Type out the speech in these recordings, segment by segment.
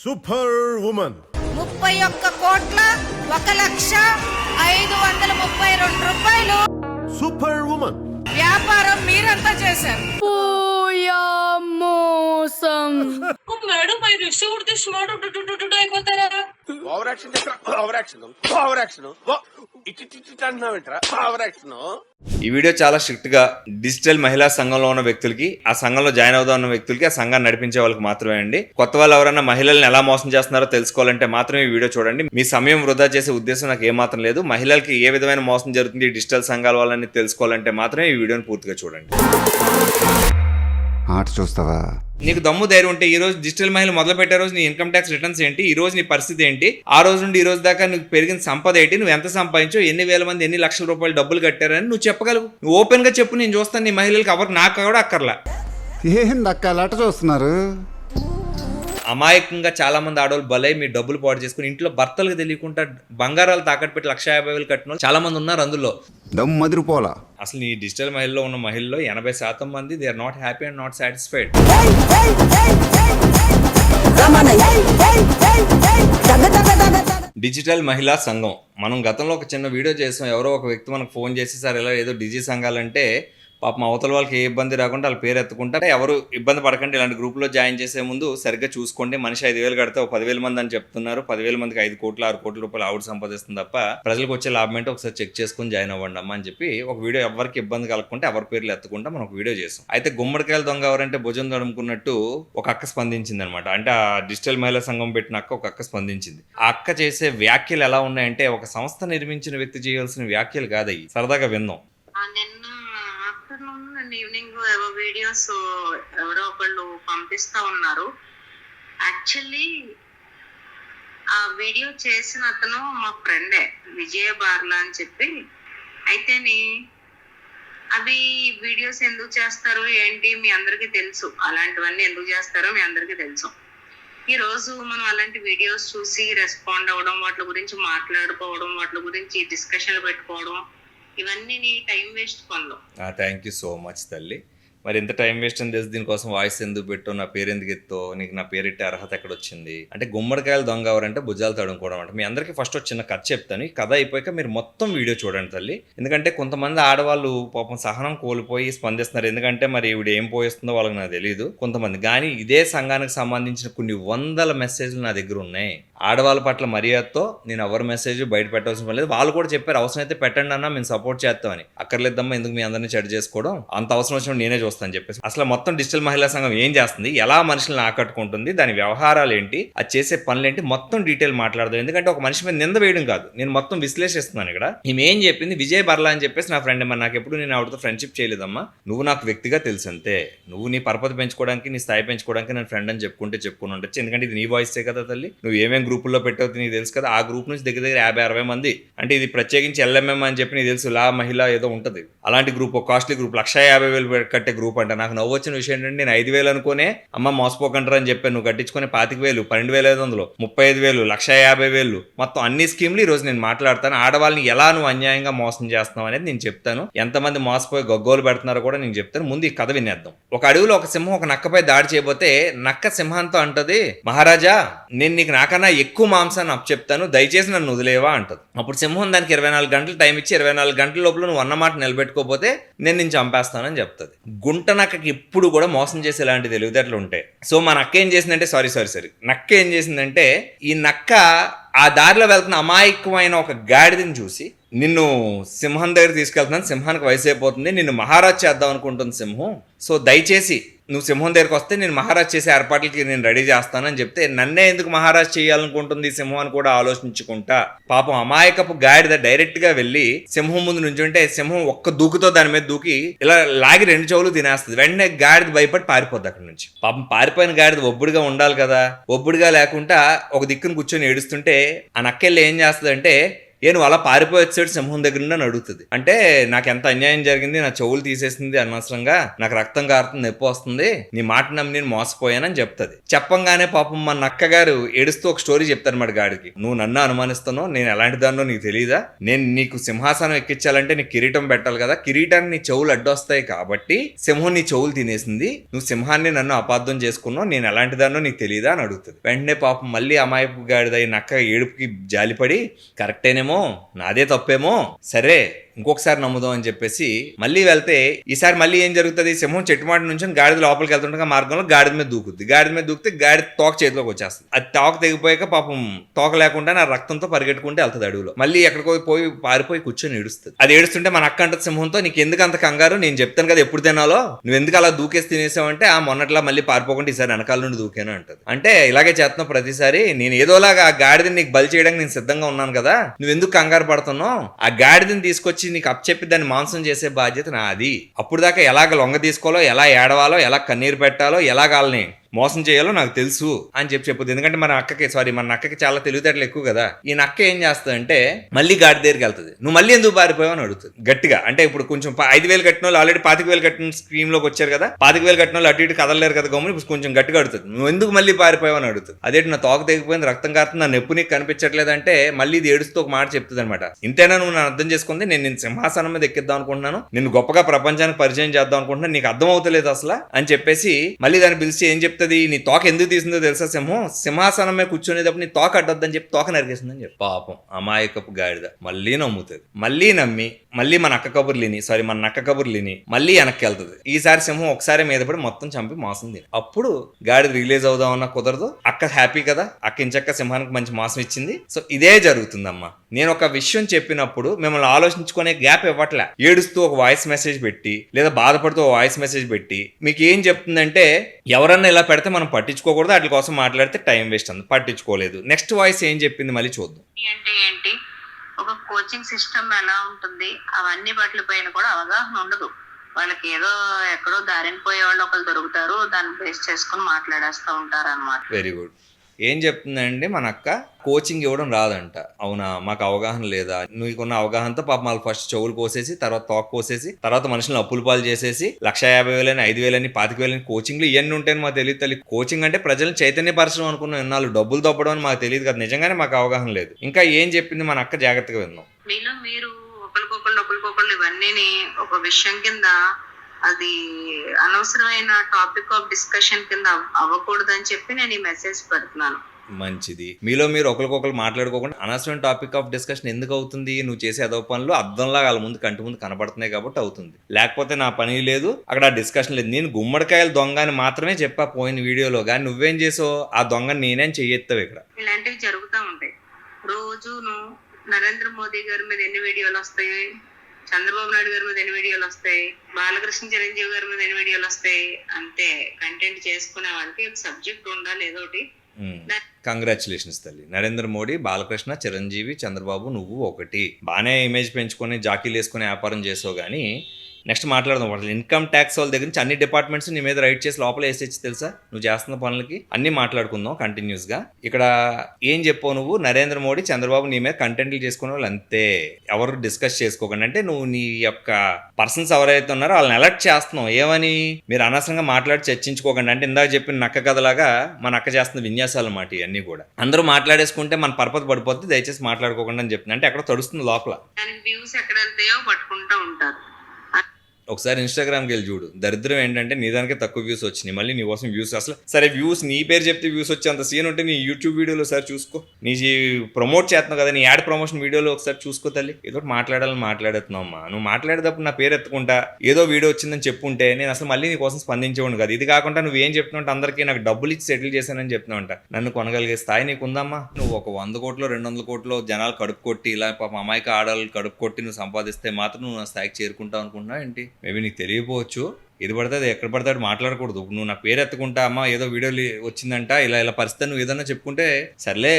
Super women 31,01,532 రూపాయలు super women వ్యాపారం మీరంతా చేశారు. మోసం మేడం పై రిక్షా కొడితే స్మార్ట్ అయిపోతారా? ఓవర్ యాక్షన్ అంటున్నావేంట్రా ఓవర్ యాక్షన్. ఈ వీడియో చాలా స్ట్రిక్ట్ గా డిజిటల్ మహిళా సంఘంలో ఉన్న వ్యక్తులకి, ఆ సంఘంలో జాయిన్ అవుదాం ఉన్న వ్యక్తులకి, ఆ సంఘాన్ని నడిపించే వాళ్ళకి మాత్రమే అండి. కొత్త వాళ్ళు ఎవరైనా మహిళల్ని ఎలా మోసం చేస్తున్నారో తెలుసుకోవాలంటే మాత్రమే ఈ వీడియో చూడండి. మీ సమయం వృధా చేసే ఉద్దేశం నాకు ఏమాత్రం లేదు. మహిళలకి ఏ విధమైన మోసం జరుగుతుంది ఈ డిజిటల్ సంఘాల వాళ్ళని తెలుసుకోవాలంటే మాత్రమే ఈ వీడియోని పూర్తిగా చూడండి. ఆట చూస్తావా? నీకు దమ్ము ధైర్యం ఉంటే ఈ రోజు డిజిటల్ మహిళ మొదలు పెట్టే రోజు నీ ఇన్కమ్ ట్యాక్స్ రిటర్న్స్ ఏంటి, ఈ రోజు నీ పరిస్థితి ఏంటి, ఆ రోజు నుండి ఈ రోజు దాకా నీకు పెరిగిన సంపద ఏంటి, నువ్వు ఎంత సంపాదించో, ఎన్ని వేల మంది ఎన్ని లక్షల రూపాయలు డబ్బులు కట్టారని నువ్వు చెప్పగలవు. నువ్వు ఓపెన్ గా చెప్పు, నేను చూస్తాను. నీ మహిళలకు ఎవరు నాకు కూడా అక్కర్లా. ఏందక్క అట చూస్తున్నారు? అమాయకంగా చాలా మంది ఆడవాళ్ళు బలై మీ డబ్బులు పాడు చేసుకుని ఇంట్లో భర్తలకు తెలియకుండా బంగారాలు తాకట్టు పెట్టి 1,50,000 కట్టిన చాలా మంది ఉన్నారు. అందులో దమ్ మదిరిపోలా. అసలు ఈ డిజిటల్ మహిళలో ఉన్న మహిళల్లో 80% మంది they are not happy and not satisfied. Digital మహిళా సంఘం మనం గతంలో ఒక చిన్న వీడియో చేసాం. ఎవరో ఒక వ్యక్తి మనకు ఫోన్ చేసి, సార్ ఇలా ఏదో డిజి సంఘాలంటే పాపం అవతల వాళ్ళకి ఏ ఇబ్బంది రాకుండా వాళ్ళ పేరు ఎత్తుకుంటా, ఎవరు ఇబ్బంది పడకండి, ఇలాంటి గ్రూప్లో జాయిన్ చేసే ముందు సరిగ్గా చూసుకోండి. మనిషి 5,000 కడితే 10,000 మంది అని చెప్తున్నారు. 10,000 మందికి 5 కోట్లు 6 కోట్ల రూపాయలు ఆవిడ సంపాదిస్తుంది తప్ప ప్రజలకు వచ్చే లాభం ఏంటో ఒకసారి చెక్ చేసుకుని జాయిన్ అవ్వండి అమ్మా అని చెప్పి ఒక వీడియో, ఎవరికి ఇబ్బంది కలగకుంటే ఎవరి పేర్లు ఎత్తుకుంటా మనం ఒక వీడియో చేసాం. అయితే గుమ్మడికాయలు దొంగ ఎవరంటే భుజం తడుముకున్నట్టు ఒక అక్క స్పందించింది అనమాట. అంటే ఆ డిజిటల్ మహిళా సంఘం పెట్టిన ఒక అక్క స్పందించింది. ఆ అక్క చేసే వ్యాఖ్యలు ఎలా ఉన్నాయంటే ఒక సంస్థ నిర్మించిన వ్యక్తి చేయాల్సిన వ్యాఖ్యలు కాదయ్యి. సరదాగా విందాం. ఈవినింగ్ వీడియోస్ ఎవరో ఒకళ్ళు పంపిస్తా ఉన్నారు. యాక్చువల్లీ ఆ వీడియో చేసిన అతను మా ఫ్రెండే, విజయ బార్లా అని చెప్పి. అయితేని అవి వీడియోస్ ఎందుకు చేస్తారో ఏంటి మీ అందరికీ తెలుసు. అలాంటివన్నీ ఎందుకు చేస్తారో మీ అందరికీ తెలుసు. ఈ రోజు మనం అలాంటి వీడియోస్ చూసి రెస్పాండ్ అవ్వడం, వాటి గురించి మాట్లాడుకోవడం, వాటి గురించి డిస్కషన్లు పెట్టుకోవడం, ఇవన్నీ నీ టైం వేస్ట్ పనులు. థ్యాంక్ యూ సో మచ్ తల్లి. మరి ఎంత టైం వేస్ట్ అని తెలిసి దీనికోసం వాయిస్ ఎందుకు పెట్టో, నా పేరు ఎందుకు ఎత్తో, నీకు నా పేరు ఎట్టే అర్హత ఎక్కడ వచ్చింది అంటే గుమ్మడికాయలు దొంగ ఎవరంటే భుజాలు తడుముకోవడం అంటే. మీ అందరికీ ఫస్ట్ ఒక చిన్న కథ చెప్తాను. ఈ కథ అయిపోయాక మీరు మొత్తం వీడియో చూడండి తల్లి. ఎందుకంటే కొంతమంది ఆడవాళ్ళు పాపం సహనం కోల్పోయి స్పందిస్తున్నారు. ఎందుకంటే మరి ఈవిడ ఏం పోయిస్తుందో వాళ్ళకి నాకు తెలియదు కొంతమంది. కానీ ఇదే సంఘానికి సంబంధించిన కొన్ని వందల మెసేజ్లు నా దగ్గర ఉన్నాయి. ఆడవాళ్ళ పట్ల మర్యాదతో నేను ఎవరి మెసేజ్ బయట పెట్టవలసిన పని లేదు. వాళ్ళు కూడా చెప్పారు అవసరమైతే పెట్టండి అన్నా, మేము సపోర్ట్ చేస్తామని. అక్కర్లేదమ్మా ఎందుకు మీ అందరినీ చెడు చేసుకోవడం, అంత అవసరం వచ్చినప్పుడు నేనే చూస్తాను చెప్పేసి. అసలు మొత్తం డిజిటల్ మహిళా సంఘం ఏం చేస్తుంది, ఎలా మనుషులను ఆకట్టుకుంటుంది, దాని వ్యవహారాలు ఏంటి, అది చేసే పనులు ఏంటి, మొత్తం డీటెయిల్ మాట్లాడదాం. ఎందుకంటే ఒక మనిషి మీద నింద వేయడం కాదు, నేను మొత్తం విశ్లేషిస్తున్నాను ఇక్కడ. ఈమె ఏం చెప్పింది, విజయ్ బర్లా అని చెప్పేసి నా ఫ్రెండ్. మరి నాకు ఎప్పుడు నేను ఆవిడతో ఫ్రెండ్షిప్ చేయలేదమ్మా, నువ్వు నాకు వ్యక్తిగా తెలుసు అంతే. నువ్వు నీ పరపతి పెంచుకోవడానికి, నీ స్థాయి పెంచుకోవడానికి నేను ఫ్రెండ్ అని చెప్పుకుని ఉండొచ్చు. ఎందుకంటే ఇది నీ వాయిసే కదా తల్లి. నువ్వు ఏమేమి గ్రూపుల్లో పెట్టావు నీకు తెలుసు కదా. ఆ గ్రూప్ నుంచి దగ్గర 50-60 మంది, అంటే ఇది ప్రత్యేకించి LMM అని చెప్పి నీకు తెలుసు, లా మహిళ ఏదో ఉంటుంది అలాంటి గ్రూప్, కాస్ట్లీ గ్రూప్, 1,50,000 కట్టే గ్రూప్ అంట. నాకు నవ్వు వచ్చిన విషయం ఏంటంటే నేను 5,000 అనుకునే అమ్మ మోసపోకంటారు అని చెప్పాను. నువ్వు కట్టించుకునే 25,000, 12,500, 35,000, 1,50,000 మొత్తం అన్ని స్కీమ్లు ఈ రోజు నేను మాట్లాడతాను. ఆడవాళ్ళని ఎలా నువ్వు అన్యాయంగా మోసం చేస్తున్నావు అనేది నేను చెప్తాను. ఎంతమంది మోసపోయి గగ్గోలు పెడుతున్నారో కూడా నేను చెప్తాను. ముందు ఈ కథ వినేద్దాం. ఒక అడవిలో ఒక సింహం ఒక నక్కపై దాడి చేయబోతే నక్క సింహంతో అంటది, మహారాజా నేను నీకు నాకన్నా ఎక్కువ మాంసాన్ని చెప్తాను, దయచేసి నన్ను వదిలేవా అంటది. అప్పుడు సింహం దానికి 24 గంటలు టైం ఇచ్చి 24 గంటల లోపల నువ్వు అన్నమాట నిలబెట్టుకోపోతే నేను చంపేస్తానని చెప్తుంది. గుంట నక్కకి ఇప్పుడు కూడా మోసం చేసే ఇలాంటి తెలివితేటలు ఉంటాయి. సో మా నక్క ఏం చేసిందంటే నక్క ఏం చేసిందంటే ఈ నక్క ఆ దారిలో వెళ్తున్న అమాయకమైన ఒక గాడిదని చూసి, నిన్ను సింహం దగ్గర తీసుకెళ్తున్నాను, సింహానికి వయసు అయిపోతుంది, నిన్ను మహారాజ్ చేద్దాం అనుకుంటుంది సింహం. సో దయచేసి నువ్వు సింహం దగ్గరకు వస్తే నేను మహారాజ్ చేసే ఏర్పాట్లకి నేను రెడీ చేస్తానని చెప్తే, నన్నే ఎందుకు మహారాజ్ చేయాలనుకుంటుంది సింహం అని కూడా ఆలోచించుకుంటా పాపం అమాయకపు గాడిద డైరెక్ట్ గా వెళ్ళి సింహం ముందు నుంచి ఉంటే సింహం ఒక్క దూకుతో దాని మీద దూకి ఇలా లాగి 2 చెవులు తినేస్తుంది. వెంటనే గాడిద భయపడి పారిపోద్ది అక్కడి నుంచి. పాపం పారిపోయిన గాడిద ఒబ్బుడిగా ఉండాలి కదా, ఒబ్బుడిగా లేకుండా ఒక దిక్కును కూర్చొని ఏడుస్తుంటే ఆ నక్కెళ్ళి ఏం చేస్తుంది అంటే నువ్వు అలా పారిపోయి వచ్చాడు సింహం దగ్గర నుండి అని అడుగుతుంది. అంటే నాకు ఎంత అన్యాయం జరిగింది, నా చెవులు తీసేసింది అనవసరంగా, నాకు రక్తం కారుతుంది, నొప్పి వస్తుంది, నీ మాట నమ్మి నేను మోసపోయానని చెప్తుంది. చెప్పంగానే పాపం మా నక్క గారు ఏడుస్తూ ఒక స్టోరీ చెప్తారన్నమాట గాడికి. నువ్వు నన్ను అనుమానిస్తున్నావు, నేను ఎలాంటి దాన్నో నీకు తెలియదా, నేను నీకు సింహాసనం ఎక్కించాలంటే నీకు కిరీటం పెట్టాలి కదా, కిరీటాన్ని నీ చెవులు అడ్డొస్తాయి కాబట్టి సింహం నీ చెవులు తినేసింది, నువ్వు సింహాన్ని నన్ను అపార్థం చేసుకున్నావు, నేను ఎలాంటి దాన్నో నీకు తెలియదా అని అడుగుతుంది. వెంటనే పాపం మళ్ళీ అమాయపు గాడిద ఈ నక్క ఏడుపుకి జాలిపడి కరెక్టేనేమో, నాదే తప్పేమో, సరే ఇంకొకసారి నమ్ముదాం అని చెప్పేసి మళ్ళీ వెళ్తే ఈసారి మళ్ళీ ఏం జరుగుతుంది, సింహం చెట్టు మాట నుంచి గాడిద లోపలికి వెళ్తుండగా మార్గంలో గాడిద మీద దూకుద్ది. గాడిద మీద దూకితే గాడిద తోక చేతిలోకి వచ్చేస్తుంది. అది తోక తెగిపోయాక పాపం తోక లేకుండా నా రక్తంతో పరిగెట్టుకుంటే వెళ్తుంది అడవిలో. మళ్ళీ ఎక్కడికో పోయి పారిపోయి కూర్చొని ఏడుస్తుంది. అది ఏడుస్తుంటే మన అక్క అంటది సింహంతో, నీకు ఎందుకు అంత కంగారు, నేను చెప్తాను కదా ఎప్పుడు తినాలో, నువ్వు ఎందుకు అలా దూకేసి తినేసావంటే ఆ మొన్నట్లా మళ్ళీ పారిపోకుండా ఈసారి వెనకాల నుండి దూకాను అంటది. అంటే ఇలాగే చేస్తున్నావు ప్రతిసారి, నేను ఏదోలాగా ఆ గాడిదని నీకు బలి చేయడానికి నేను సిద్ధంగా ఉన్నాను కదా, నువ్వు ఎందుకు కంగారు పడుతున్నావు, ఆ గాడిదని తీసుకొచ్చి నీకు అప్పచెప్పి దాన్ని మాంసం చేసే బాధ్యత నాది. అప్పుడు దాకా ఎలాగ లొంగ తీసుకోవాలో, ఎలా ఏడవాలో, ఎలా కన్నీరు పెట్టాలో, ఎలా కాలని మోసం చేయాలో నాకు తెలుసు అని చెప్పుద్ది. ఎందుకంటే మన అక్కకి చాలా తెలివితేటలు ఎక్కువ కదా. ఈ నక్క ఏం చేస్తుందంటే మళ్ళీ గాడి దగ్గరికి వెళ్తుంది. నువ్వు మళ్ళీ ఎందుకు పారిపోయావు అని అడుగుతుంది గట్టిగా. అంటే ఇప్పుడు కొంచెం 5,000 కట్టిన వాళ్ళు ఆల్రెడీ 25,000 కట్టిన స్కీమ్ లోకి వచ్చారు కదా, 25,000 కట్టిన వాళ్ళు అటు ఇటు కదలలేరు కదా గమ్ముని, ఇప్పుడు కొంచెం గట్టిగా అడుగుతుంది, నువ్వు ఎందుకు మళ్ళీ పారిపోయావు అని అడుగుతుంది. అదేంటి నా తోక తెగిపోయింది, రక్తం కారుతుంది, నా నొప్పి నీకు కనిపించట్లేదంటే మళ్ళీ ఇది ఏడుస్తూ ఒక మాట చెప్తుంది అనమాట. ఇంతేనా నువ్వు నన్ను అర్థం చేసుకుంది, నేను సింహాసనం మీద ఎక్కిద్దాం అనుకుంటున్నాను, నిన్ను గొప్పగా ప్రపంచానికి పరిచయం చేద్దాం అనుకుంటున్నాను, నీకు అర్థం అవుతలేదు అసలు అని చెప్పేసి మళ్ళీ దాన్ని పిలిచి ఏం చెప్తుంది, నీ తోక ఎందుకు తీసిందో తెలుసా, సింహాసనం మీద కూర్చొనేటప్పుడు నీ తోక అడ్డొద్దని చెప్పి తోక నరికేసిందని చెప్పి పాపం అమాయకపు గాడిద మళ్ళీ నమ్ముతుంది. మళ్ళీ నమ్మి మళ్ళీ మన నక్క కబుర్లిని మళ్ళీ వెనక్కి వెళ్తుంది. ఈసారి సింహం ఒకసారి మీద పడి మొత్తం చంపి మాసం తిని. అప్పుడు గాడిద రిలీజ్ అవుదామన్నా కుదరదు. అక్క హ్యాపీ కదా, అక్క ఇంచక్క సింహానికి మంచి మాసం ఇచ్చింది. సో ఇదే జరుగుతుందమ్మా. నేను ఒక విషయం చెప్పినప్పుడు మిమ్మల్ని ఆలోచించుకునే గ్యాప్ ఇవ్వట్లే. ఏడుస్తూ ఒక వాయిస్ మెసేజ్ పెట్టి లేదా బాధపడుతూ ఒక వాయిస్ మెసేజ్ పెట్టి మీకు ఏం చెప్తుందంటే, ఎవరన్నా ఇలా పెడితే మనం పట్టించుకోకూడదు, వాటి కోసం మాట్లాడితే టైం వేస్ట్ అంది, పట్టించుకోలేదు. నెక్స్ట్ వాయిస్ ఏం చెప్పింది మళ్ళీ చూద్దాం. అంటే ఏంటి, ఒక కోచింగ్ సిస్టమ్ ఎలా ఉంటుంది, అవన్నీ వాటి పైన కూడా అవగాహన ఉండదు వాళ్ళకి. ఏదో ఎక్కడో దారిని పోయే వాళ్ళు ఒకరు దొరుకుతారు, దాన్ని బేస్ చేసుకుని మాట్లాడేస్తూ ఉంటారు అన్నమాట. Very good. ఏం చెప్తుందండి మన అక్క, కోచింగ్ ఇవ్వడం రాదంట. అవునా, మాకు అవగాహన లేదా, నువ్వుకున్న అవగాహనతో పాప మాకు ఫస్ట్ చెవులు కోసేసి, తర్వాత తోక కోసేసి, తర్వాత మనుషులను అప్పుల పాలు చేసేసి 1,50,000 5,000 25,000 కోచింగ్లు ఇవన్నీ ఉంటాయని మాకు తెలియదు తల్లి. కోచింగ్ అంటే ప్రజలను చైతన్యపరచడం అనుకున్నాం, ఎన్నాళ్ళు డబ్బులు దొబ్బడం అని మాకు తెలియదు కదా. నిజంగానే మాకు అవగాహన లేదు. ఇంకా ఏం చెప్పింది మన అక్క, జాగ్రత్తగా విన్నాం. మీలో మీరు ఒకరికొకళ్ళు ఇవన్నీ ఒక విషయం కింద, అది అనవసరమైన టాపిక్ ఆఫ్ డిస్కషన్ కింద అవ్వకూడదు అని చెప్పి నేను ఈ మెసేజ్ పెడుతున్నాను. మంచిది. మీలో మీరు ఒకరికొకరు మాట్లాడుకోకుండా అనవసరమైన టాపిక్ ఆఫ్ డిస్కషన్ ఎందుకు అవుతుంది? నువ్వు చేసే అదో పనులు అద్దంలా వాళ్ళ ముందు కంటి ముందు కనపడుతున్నాయి కాబట్టి అవుతుంది. లేకపోతే నా పని లేదు, అక్కడ ఆ డిస్కషన్ లేదు. నేను గుమ్మడికాయల దొంగ అని మాత్రమే చెప్పా పోయిన వీడియోలో, కానీ నువ్వేం చేసావు, ఆ దొంగని నేనేం చెయ్యెత్తావు. ఇక్కడ ఇలాంటివి జరుగుతూ ఉంటాయి. రోజును నరేంద్ర మోదీ గారి మీద ఎన్ని వీడియోలు వస్తాయి, చంద్రబాబు నాయుడు గారి మీద ఎన్ని వీడియోలు వస్తాయి, బాలకృష్ణ చిరంజీవి గారి మీద ఎన్ని వీడియోలు వస్తాయి. అంతే, కంటెంట్ చేసుకునే వాళ్ళకి సబ్జెక్ట్ ఉండాలి ఏదోటి. కంగ్రాచులేషన్స్ తల్లి. నరేంద్ర మోడీ, బాలకృష్ణ, చిరంజీవి, చంద్రబాబు, నువ్వు ఒకటి. బాగానే ఇమేజ్ పెంచుకొని జాకీలు వేసుకుని వ్యాపారం చేసావు. కానీ నెక్స్ట్ మాట్లాడదాం. వాళ్ళు ఇన్కమ్ ట్యాక్స్ వాళ్ళ దగ్గర నుంచి అన్ని డిపార్ట్మెంట్స్ నీ మీద రైట్ చేసి లోపల వేసేసి తెలుసా నువ్వు చేస్తున్న పనులకి. అన్ని మాట్లాడుకుందాం కంటిన్యూస్ గా. ఇక్కడ ఏం చెప్పావు నువ్వు, నరేంద్ర మోడీ, చంద్రబాబు నీ మీద కంటెంట్లు చేసుకునే వాళ్ళు అంతే, ఎవరు డిస్కస్ చేసుకోకండి. అంటే నువ్వు నీ యొక్క పర్సన్స్ ఎవరైతే ఉన్నారో వాళ్ళని అలర్ట్ చేస్తున్నావు. ఏమని, మీరు అనవసరంగా మాట్లాడి చర్చించుకోకండి. అంటే ఇందాక చెప్పిన నక్క కథలాగా మన అక్క చేస్తున్న విన్యాసాలు అన్నమాట ఇవన్నీ కూడా. అందరూ మాట్లాడేసుకుంటే మన పరపతి పడిపోద్ది, దయచేసి మాట్లాడుకోకండి అని చెప్తుంది. అంటే అక్కడ తడుస్తుంది లోపల. వ్యూస్ ఎక్కడ వెళ్తాయో పట్టుకుంటూ ఉంటారు. ఒకసారి ఇన్స్టాగ్రామ్కి వెళ్ళి చూడు. దరిద్రం ఏంటంటే నీ దానికే తక్కువ వ్యూస్ వచ్చినాయి, మళ్ళీ నీ కోసం వ్యూస్. అసలు సరే వ్యూస్ నీ పేరు చెప్తే వ్యూస్ వచ్చే అంత సీన్ ఉంటే నీ యూట్యూబ్ వీడియోలో ఒకసారి చూసుకో. నీ ప్రమోట్ చేస్తున్నావు కదా, నీ యాడ్ ప్రమోషన్ వీడియోలో ఒకసారి చూసుకో తల్లి. ఏదో మాట్లాడాలని మాట్లాడుతున్నావు అమ్మా. నువ్వు మాట్లాడేటప్పుడు నా పేరు ఎత్తుకుంటా ఏదో వీడియో వచ్చిందని చెప్పుంటే నేను అసలు మళ్ళీ నీ కోసం స్పందించేవాడు కదా. ఇది కాకుండా నువ్వు ఏం చెప్తున్నావు, అందరికీ నాకు డబ్బులు ఇచ్చి సెటిల్ చేశానని చెప్తున్నావు. నన్ను కొనగలిగే స్థాయి నీకు ఉందమ్మా. నువ్వు ఒక 100 కోట్లు 200 కోట్లు జనాలు కడుపు కొట్టి, ఇలా పాప అమాయక ఆడవాళ్ళు కడుపు కొట్టి నువ్వు సంపాదిస్తే మాత్రం నువ్వు నా స్థాయికి చేరుకుంటావు అనుకుంటున్నావు ఏంటి? మేబీ నీకు తెలియకపోవచ్చు. ఇది పడితే ఎక్కడ పడతాడు మాట్లాడకూడదు. నువ్వు నా పేరు ఎత్తుకుంటా, అమ్మా ఏదో వీడియోలు వచ్చిందంట, ఇలా పరిస్థితి నువ్వు ఏదన్నా చెప్పుకుంటే సర్లే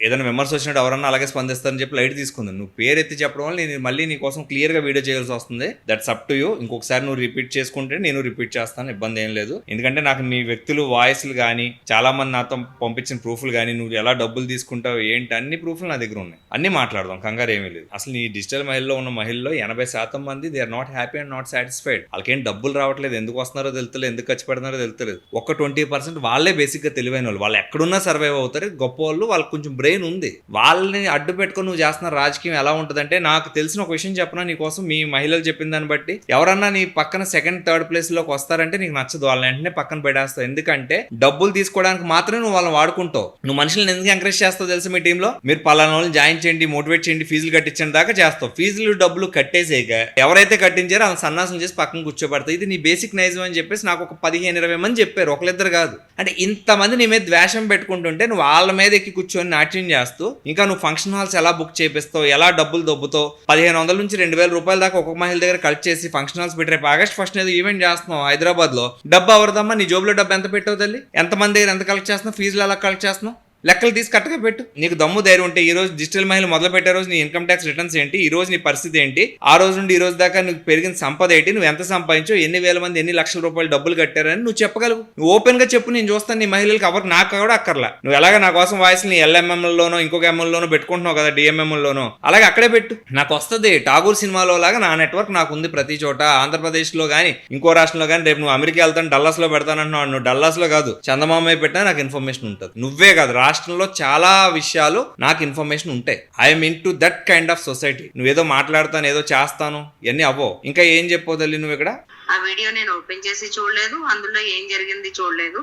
ఏదైనా విమర్శ వచ్చినట్టు ఎవరన్నా అలాగే స్పందిస్తారని చెప్పి లైట్ తీసుకుంది. నువ్వు పేరు ఎత్తి చెప్పడం వల్ల నేను మళ్ళీ నీ కోసం క్లియర్గా వీడియో చేయాల్సి వస్తుంది. That's up to you. ఇంకొకసారి నువ్వు రిపీట్ చేసుకుంటే నేను రిపీట్ చేస్తాను, ఇబ్బంది ఏం లేదు. ఎందుకంటే నాకు నీ వ్యక్తులు వాయిస్లు కానీ చాలా మంది నాతో పంపించిన ప్రూఫ్లు కానీ నువ్వు ఎలా డబ్బులు తీసుకుంటావు ఏంటి అన్ని ప్రూఫ్లు నా దగ్గర ఉన్నాయి. అన్ని మాట్లాడదాం, కంగారు ఏమీ లేదు. అసలు నీ డిజిటల్ మహిళలో ఉన్న మహిళల్లో 80% మంది they are not happy and not satisfied. వాళ్ళకేం డబ్బులు రావట్లేదు, ఎందుకు వస్తున్నారో తెలుస్తలేదు, ఎందుకు ఖర్చు పెడుతున్నారో తెలుస్తలేదు. ఒక 20% వాళ్ళే బేసిక్గా తెలివైన వాళ్ళు. వాళ్ళు ఎక్కడున్నా సర్వైవ్ అవుతారు. గొప్ప వాళ్ళు, వాళ్ళకి కొంచెం బ్రెయిన్ ఉంది. వాళ్ళని అడ్డు పెట్టుకొని నువ్వు చేస్తున్న రాజకీయం ఎలా ఉంటుందంటే, నాకు తెలిసిన ఒక విషయం చెప్పనా నీ కోసం, మీ మహిళలు చెప్పిన దాన్ని బట్టి ఎవరన్నా నీ పక్కన సెకండ్ థర్డ్ ప్లేస్ లోకి వస్తారంటే నీకు నచ్చదు, వాళ్ళని వెంటనే పక్కన పెట్టేస్తావు. ఎందుకంటే డబ్బులు తీసుకోవడానికి మాత్రమే నువ్వు వాళ్ళని వాడుకుంటావు. నువ్వు మనుషులను ఎందుకు ఎంకరేజ్ చేస్తావు తెలుసు? మీ టీంలో మీరు పలానా వాళ్ళని జాయిన్ చేయండి, మోటివేట్ చేయండి, ఫీజులు కట్టించండి దాకా చేస్తావు. ఫీజులు డబ్బులు కట్టేసేక ఎవరైతే కట్టించారో వాళ్ళని సన్నాసం చేసి పక్కన కూర్చోబెడతావు. ఇది నీ బేసిక్ నైజం అని చెప్పేసి నాకు ఒక 15-20 మంది చెప్పారు, ఒకళ్ళిద్దరు కాదు. అంటే ఇంతమంది నీ మీద ద్వేషం పెట్టుకుంటుంటే నువ్వు వాళ్ళ మీద ఎక్కి కూర్చొని నాట్యం చేస్తూ, ఇంకా నువ్వు ఫంక్షన్ హాల్స్ ఎలా బుక్ చేపిస్తావు, ఎలా డబ్బులు దొబ్బుతావు, 1500 నుంచి 2000 రూపాయల దాకా ఒక్కొక్క మహిళ దగ్గర కలెక్ట్ చేసి ఫంక్షన్ హాల్స్ పెట్టి రేపు ఆగస్ట్ 1 ఏదో ఈవెంట్ చేస్తున్నావు హైదరాబాద్ లో. డబ్బు ఎవరిదమ్మా? నీ జోబులో డబ్బు ఎంత పెట్టావు తల్లి? ఎంతమంది దగ్గర ఎంత కలెక్ట్ చేస్తున్నావు? ఫీజులు ఎలా కలెక్ట్ చేస్తున్నావు? లెక్కలు తీసి కరెక్ట్గా పెట్టు. నీకు దమ్ము ధైర్యం ఉంటే ఈ రోజు డిజిటల్ మహిళ మొదలు పెట్టే రోజు నీ ఇన్కమ్ ట్యాక్స్ రిటర్న్స్ ఏంటి, ఈ రోజు నీ పరిస్థితి ఏంటి, ఆ రోజు నుండి ఈ రోజు దాకా నువ్వు పెరిగిన సంపద ఏంటి, నువ్వు ఎంత సంపాదించో, ఎన్ని వేల మంది ఎన్ని లక్షల రూపాయలు డబ్బులు కట్టారని నువ్వు చెప్పగలవు. నువ్వు ఓపెన్ గా చెప్పు, నేను చూస్తాను. నీ మహిళలకు ఎవరు నాకు కూడా అక్కర్లా. నువ్వు ఎలాగ నా కోసం వాయిస్ నీ LMM-లోనో ఇంకొక ML-లోనో పెట్టుకుంటున్నావు కదా, DMM-లోనో, అలాగే అక్కడే పెట్టు. నాకు వస్తుంది. ఠాగూర్ సినిమాలో లాగా నా నెట్వర్క్ నాకు ఉంది ప్రతి చోట. ఆంధ్రప్రదేశ్లో కానీ ఇంకో రాష్ట్రంలో కానీ. రేపు నువ్వు అమెరికా వెళ్తాను, డల్లాస్లో పెడతానంటున్నావు. నువ్వు డల్లాస్లో కాదు, చందమామ పెట్టినా నాకు ఇన్ఫర్మేషన్ ఉంటుంది. నువ్వే కాదు, రాష్ట్రంలో చాలా విషయాలు నాకు ఇన్ఫర్మేషన్ ఉంటాయి. I'm in to that kind of society. నువ్వేదో మాట్లాడతాను, ఏదో చేస్తాను, ఇవన్నీ అవ్వో. ఇంకా ఏం చెప్పోదల్లి నువ్వు ఇక్కడ? ఆ వీడియో నేను ఓపెన్ చేసి చూడలేదు, అందులో ఏం జరిగింది చూడలేదు.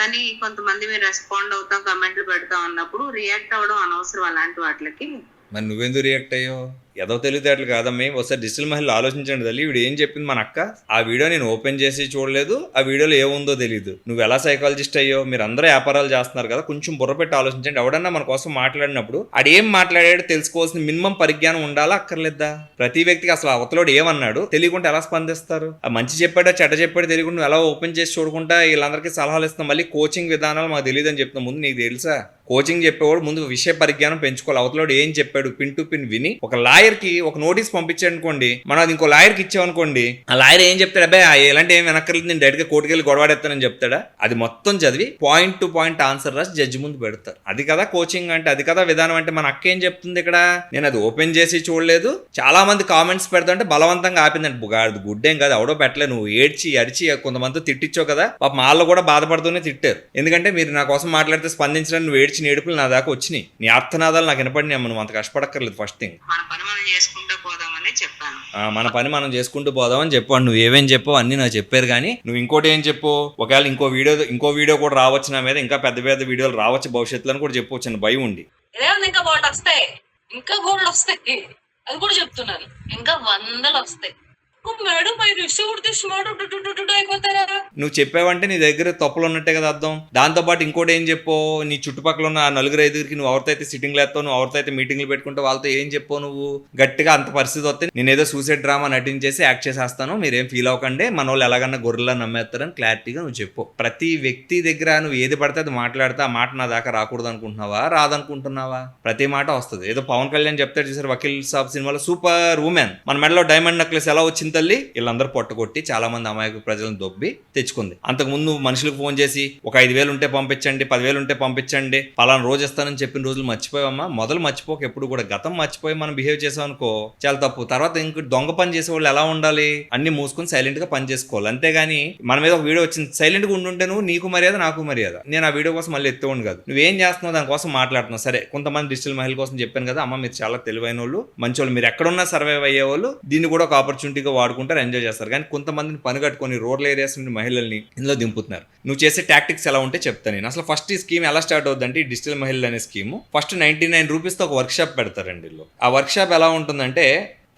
కానీ కొంతమంది మీరు రెస్పాండ్ అవుతాం, కమెంట్లు పెడతాం అన్నప్పుడు రియాక్ట్ అవ్వడం అనవసరం అలాంటి వాటికి. మరి నువ్వెందుకు రియాక్ట్ అయ్యో? ఏదో తెలివితేటలు కాదమ్మే. ఒకసారి డిజిటల్ మహిళలు ఆలోచించండి తల్లి. వీడు ఏం చెప్పింది మన అక్క? ఆ వీడియో నేను ఓపెన్ చేసి చూడలేదు, ఆ వీడియోలో ఏముందో తెలియదు. నువ్వు ఎలా సైకాలజిస్ట్ అయ్యో? మీరు అందరూ వ్యాపారాలు చేస్తున్నారు కదా, కొంచెం బుర్ర పెట్టి ఆలోచించండి. ఎవడన్నా మన కోసం మాట్లాడినప్పుడు ఆడు ఏం మాట్లాడాడో తెలుసుకోవాల్సిన మినిమం పరిజ్ఞానం ఉండాలా అక్కర్లేదా? ప్రతి వ్యక్తికి అసలు అవతలోడు ఏమన్నాడు తెలియకుండా ఎలా స్పందిస్తారు? ఆ మంచి చెప్పాడో చెడ్డ చెప్పాడో తెలియకుండా నువ్వు ఎలా ఓపెన్ చేసి చూడకుండా వీళ్ళందరికీ సలహాలు ఇస్తాం. మళ్ళీ కోచింగ్ విధానాలు మాకు తెలియదు అని చెప్తాం. ముందు నీకు తెలుసా? కోచింగ్ చెప్పేవాడు ముందు విషయ పరిజ్ఞానం పెంచుకోవాలి. అవతలోడు ఏం చెప్పాడు పిన్ టు పిన్ విని. ఒక లాయర్కి ఒక నోటీస్ పంపించాడు అనుకోండి, మనం అది ఇంకో లాయర్కి ఇచ్చామనుకోండి, ఆ లాయర్ ఏం చెప్తాడు? అబ్బాయి ఎలాంటి ఏం వెనక్కర్లేదు, నేను డైరెక్ట్గా కోర్టుకి వెళ్ళి గొడవాడేస్తానని చెప్తాడా? అది మొత్తం చదివి పాయింట్ టు పాయింట్ ఆన్సర్ రాసి జడ్జి ముందు పెడతారు. అది కదా కోచింగ్ అంటే, అది కదా విధానం అంటే. మన అక్క ఏం చెప్తుంది ఇక్కడ? నేను అది ఓపెన్ చేసి చూడలేదు, చాలా మంది కామెంట్స్ పెడతాంటే బలవంతంగా ఆపిందంటే. బుగాడు గుడ్డేం కాదు, ఎవడో పెట్టలే. నువ్వు ఏడ్చి అడిచి కొంతమంది తిట్టించావు కదా, పాప మాల్లో కూడా బాధపడుతూనే తిట్టారు. ఎందుకంటే మీరు నా కోసం మాట్లాడితే స్పందించడానికి నువ్వు ఏడ్చి ఏడుపులు నా దాకా వచ్చినాయి. నీ ఆర్తనాదాలు నాకు వినపడినాయి. నువ్వు అంత కష్టపడక్కర్లేదు. ఫస్ట్ థింగ్ మన పని మనం చేసుకుంటూ పోదామని చెప్పాను. మన పని మనం చేసుకుంటూ పోదామని చెప్పాను. నువ్వు ఏమేం చెప్పావు అన్ని నాకు చెప్పారు. కానీ నువ్వు ఇంకోటి ఏం చెప్పు, ఒకవేళ ఇంకో వీడియో కూడా రావచ్చు నా మీద, ఇంకా పెద్ద పెద్ద వీడియోలు రావచ్చు భవిష్యత్తులో అని కూడా చెప్పవచ్చు అని భయం ఉండి. ఇంకా బాగా వస్తాయి, ఇంకా గోల్డ్ వస్తాయి, అది కూడా చెప్తున్నాను. ఇంకా 100 వస్తాయి. మేడం అయిపోతారా? నువ్వు చెప్పావంటే నీ దగ్గర తప్పులు ఉన్నట్టే కదా అర్థం. దాంతో పాటు ఇంకోటి ఏం చెప్పు, నీ చుట్టుపక్కల ఉన్న 4-5 నువ్వు ఎవరితో అయితే సిట్టింగ్లు వేస్తావు, నువ్వు ఎవరితో అయితే మీటింగ్లు పెట్టుకుంటావు, వాళ్ళతో ఏం చెప్పు నువ్వు గట్టిగా. అంత పరిస్థితి వస్తే నేను ఏదో సూసైడ్ డ్రామా నటించేసి యాక్ట్ చేసేస్తాను, మీరేం ఫీల్ అవ్వకండి, మన వాళ్ళు ఎలాగన్నా గొర్రెలా నమ్మేస్తారని క్లారిటీగా నువ్వు చెప్పు. ప్రతి వ్యక్తి దగ్గర నువ్వు ఏది పడితే అది మాట్లాడితే ఆ మాట నా దాకా రాకూడదు అనుకుంటున్నావా, రాదనుకుంటున్నావా? ప్రతి మాట వస్తుంది. ఏదో పవన్ కళ్యాణ్ చెప్తాడు చూసారు వకీల్ సాబ్ సినిమాలో, సూపర్ ఉమెన్ మన మెడలో డైమండ్ నెక్లెస్ ఎలా వచ్చింది తల్లి? వీళ్ళందరూ పొట్టగొట్టి చాలా మంది అమాయక ప్రజలను దొబ్బి తెచ్చుకుంది. అంతకుముందు మనుషులకు ఫోన్ చేసి ఒక 5,000 ఉంటే పంపించండి, 10,000 ఉంటే పంపించండి, పలానా రోజు ఇస్తానని చెప్పిన రోజులు మర్చిపోయామా? మొదలు మర్చిపోక ఎప్పుడు కూడా గతం మర్చిపోయి మనం బిహేవ్ చేసాం అనుకో చాలా తప్పు. తర్వాత ఇంక దొంగ పని చేసే వాళ్ళు ఎలా ఉండాలి? అన్ని మూసుకొని సైలెంట్ గా పని చేసుకోవాలి. అంతేగాని మన మీద ఒక వీడియో వచ్చింది సైలెంట్ గా ఉండుంటే నువ్వు నీకు మర్యాద నాకు మర్యాద. నేను ఆ వీడియో కోసం మళ్ళీ ఎత్తేవాడిని కాదు. నువ్వేం చేస్తున్నావు దానికోసం మాట్లాడుతున్నావు. సరే, కొంతమంది డిజిటల్ మహిళల కోసం చెప్పాను కదా, అమ్మ మీరు చాలా తెలివైన వాళ్ళు, మంచి వాళ్ళు, మీరు ఎక్కడున్నా సర్వైవ్ అయ్యే వాళ్ళు, దీన్ని కూడా ఒక ఆపర్చునిటీగా వాడుకుంటారు, ఎంజాయ్ చేస్తారు. కానీ కొంతమందిని పని కట్టుకొని రూరల్ ఏరియాస్ నుండి మహిళల్ని ఇందులో దింపుతున్నారు. నువ్వు చేసే టాక్టిక్స్ ఎలా ఉంటే చెప్తాను నేను. అసలు ఫస్ట్ ఈ స్కీమ్ ఎలా స్టార్ట్ అవుతుందంటే, ఈ డిజిటల్ మహిళలు అనే స్కీమ్ ఫస్ట్ 99 రూపీస్తో ఒక వర్క్ షాప్ పెడతారండి వీళ్ళు. ఆ వర్క్ షాప్ ఎలా ఉంటుందంటే,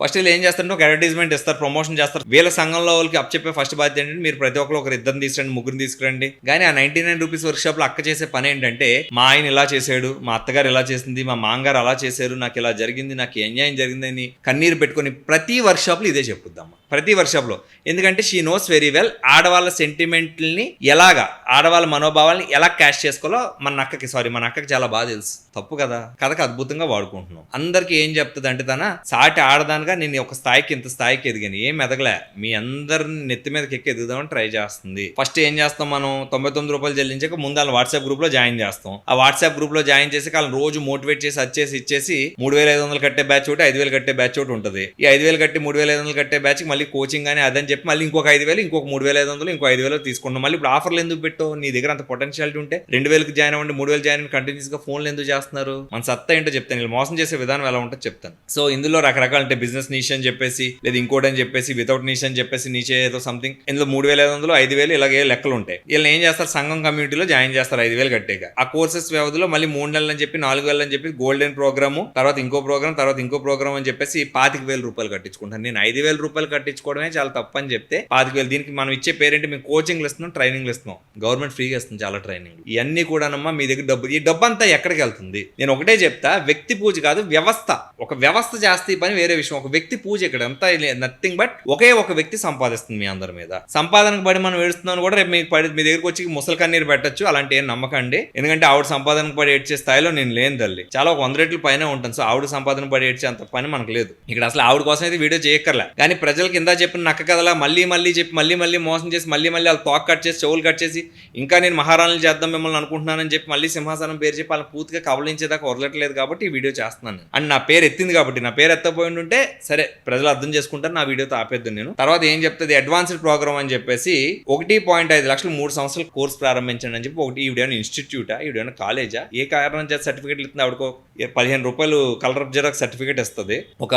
ఫస్ట్ వీళ్ళు ఏం చేస్తారంటే ఒక అడ్వర్టైజ్మెంట్ ఇస్తారు, ప్రమోషన్ చేస్తారు. వీళ్ళ సంఘంలో వాళ్ళకి అప్పచెప్పే ఫస్ట్ బాధ్యత ఏంటంటే, మీరు ప్రతి ఒక్కరు 2 తీసుకురండి, 3 తీసుకురండి. కానీ ఆ 99 రూపీస్ వర్క్ షాప్ లో అక్క చేసే పని ఏంటంటే, మా ఆయన ఇలా చేశాడు, మా అత్తగారు ఇలా చేసింది, మా మామగారు అలా చేశారు, నాకు ఇలా జరిగింది, నాకు అన్యాయం జరిగిందని కన్నీరు పెట్టుకొని ప్రతి వర్క్ షాప్ లో ఇదే చెప్పుద్దాం. ప్రతి వర్క్ షాప్ లో. ఎందుకంటే షీ నోస్ వెరీ వెల్ ఆడవాళ్ళ సెంటిమెంట్ని ఎలాగా, ఆడవాళ్ళ మనోభావాల్ని ఎలా క్యాష్ చేసుకోవాలో మన అక్కకి చాలా బాగా తెలుసు. తప్పు కదా, కథకు అద్భుతంగా వాడుకుంటున్నాం. అందరికి ఏం చెప్తుంది అంటే తన సాటి ఆడదానిగా నేను ఒక స్థాయికి ఇంత స్థాయికి ఎదిగాను, ఏం ఎదగలే, మీ అందరిని నెత్తి మీదకి ఎక్కి ఎదుగుదామని ట్రై చేస్తుంది. ఫస్ట్ ఏం చేస్తాం మనం, 99 రూపాయలు చెల్లించాక ముందు వాళ్ళ వాట్సాప్ గ్రూప్ లో జాయిన్ చేస్తాం. ఆ వాట్సాప్ గ్రూప్ లో జాయిన్ చేసి వాళ్ళని రోజు మోటివేట్ చేసి వచ్చేసి ఇచ్చేసి 3500 కట్టే బ్యాచ్ ఒకటి, 5000 కట్టే బ్యాచ్ ఒకటి ఉంటుంది. ఈ 5000 కట్టి 3500 కట్టే బ్యాచ్ మళ్ళీ కోచింగ్ అని అదని చెప్పి మళ్ళీ ఇంకొక 5000, ఇంకొక 3500, ఇంకో 5000 తీసుకుంటాం. మళ్ళీ ఇప్పుడు ఆఫర్లు ఎందుకు పెట్టావు? నీ దగ్గర అంత పొటెన్షియాలిటీ ఉంటే 2000కి జాయిన్ అవ్వండి, 3000 జాయిన్ అవ్వండి, కంటిన్యూస్ గా ఫోన్లు ఎందుకు చేస్తున్నారు? మన సత్తా ఏంటో చెప్తాను, వీళ్ళు మోసం చేసే విధానం ఎలా ఉంటుందో చెప్తాను. సో ఇందులో రకరకాల అంటే బిజినెస్ నీష్ అని చెప్పేసి, లేదా ఇంకోటి అని చెప్పేసి, వితౌట్ నీష్ అని చెప్పేసి, నీచే ఏదో సంథింగ్, ఇందులో 3500, 5000 ఇలాగే లెక్కలు ఉంటాయి. వీళ్ళు ఏం చేస్తారు, సంఘం కమ్యూనిటీలో జాయిన్ చేస్తారు 5000 కట్టేగా. ఆ కోర్సెస్ వ్యవధిలో మళ్ళీ 3 నెలలు అని చెప్పి 4 నెలలు అని చెప్పి గోల్డెన్ ప్రోగ్రామ్, తర్వాత ఇంకో ప్రోగ్రామ్ అని చెప్పేసి 25,000 రూపాయలు కట్టించుకుంటాను. నేను 5,000 రూపాయలు కట్టించుకోవడమే చాలా తప్పు అని చెప్తే 25,000, దీనికి మనం ఇచ్చే పేరేంటి, మేము కోచింగ్లు ఇస్తున్నాం, ట్రైనింగ్లు ఇస్తున్నాం, గవర్నమెంట్ ఫ్రీగా ఇస్తుంది చాలా ట్రైనింగ్. ఇవన్నీ కూడానమ్మా మీ దగ్గర డబ్బు, ఈ డబ్బు అంతా ఎక్కడికి వెళ్తుంది? నేను ఒకటే చెప్తా, వ్యక్తి పూజ కాదు, వ్యవస్థ. ఒక వ్యవస్థ చేస్తే పని వేరే విషయం, ఒక వ్యక్తి పూజ ఇక్కడ అంతా నథింగ్ బట్ ఒకే ఒక వ్యక్తి సంపాదిస్తుంది మీ అందరి మీద. సంపాదనకు పడి మనం ఏడుస్తున్నాను కూడా రేపు మీ దగ్గరకు వచ్చి ముసలి కన్నీరు పెట్టచ్చు, అలాంటి ఏం నమ్మకండి. ఎందుకంటే ఆవిడ సంపాదనకు పడి ఏడ్చే స్థాయిలో నేను లేని తల్లి, చాలా ఒక 100 రెట్లు పైన ఉంటాను. సో ఆవిడ సంపాదన పడి ఏడ్చే అంత పని మనకు లేదు ఇక్కడ. అసలు ఆవిడ కోసం అయితే వీడియో చేయక్కర్లే, కానీ ప్రజలకు ఇందా చెప్పిన నక్క కథలా మళ్ళీ చెప్పి మళ్ళీ మోసం చేసి మళ్ళీ వాళ్ళు తోక కట్ చేసి, చెవులు కట్ చేసి, ఇంకా నేను మహారాణులు చేద్దాం మిమ్మల్ని అనుకుంటున్నానని చెప్పి మళ్ళీ సింహాసనం పేరు చెప్పి వాళ్ళని పూర్తిగా కబలించేదాకా వదలట్లేదు కాబట్టి ఈ వీడియో చేస్తున్నాను. అండ్ నా పేరు ఎత్తింది కాబట్టి, నా పేరు ఎత్తపోయి ఉంటే సరే ప్రజలు అర్థం చేసుకుంటారు, నా వీడియోతో ఆపేద్దాం నేను. తర్వాత ఏం చెప్తుంది, అడ్వాన్స్డ్ ప్రోగ్రామ్ అని చెప్పేసి 1.5 లక్షలు 3 సంవత్సరాల కోర్స్ ప్రారంభించండి అని చెప్పి. ఒకటి ఈవిడేమైనా ఇన్స్టిట్యూటా, ఈవిడేమైనా కాలేజా, ఏ కారణం చేసి సర్టిఫికేట్లు ఇస్తుంది? ఆవిడకో 15 రూపాయలు కలర్ జిరాక్స్ సర్టిఫికేట్ ఇస్తుంది, ఒక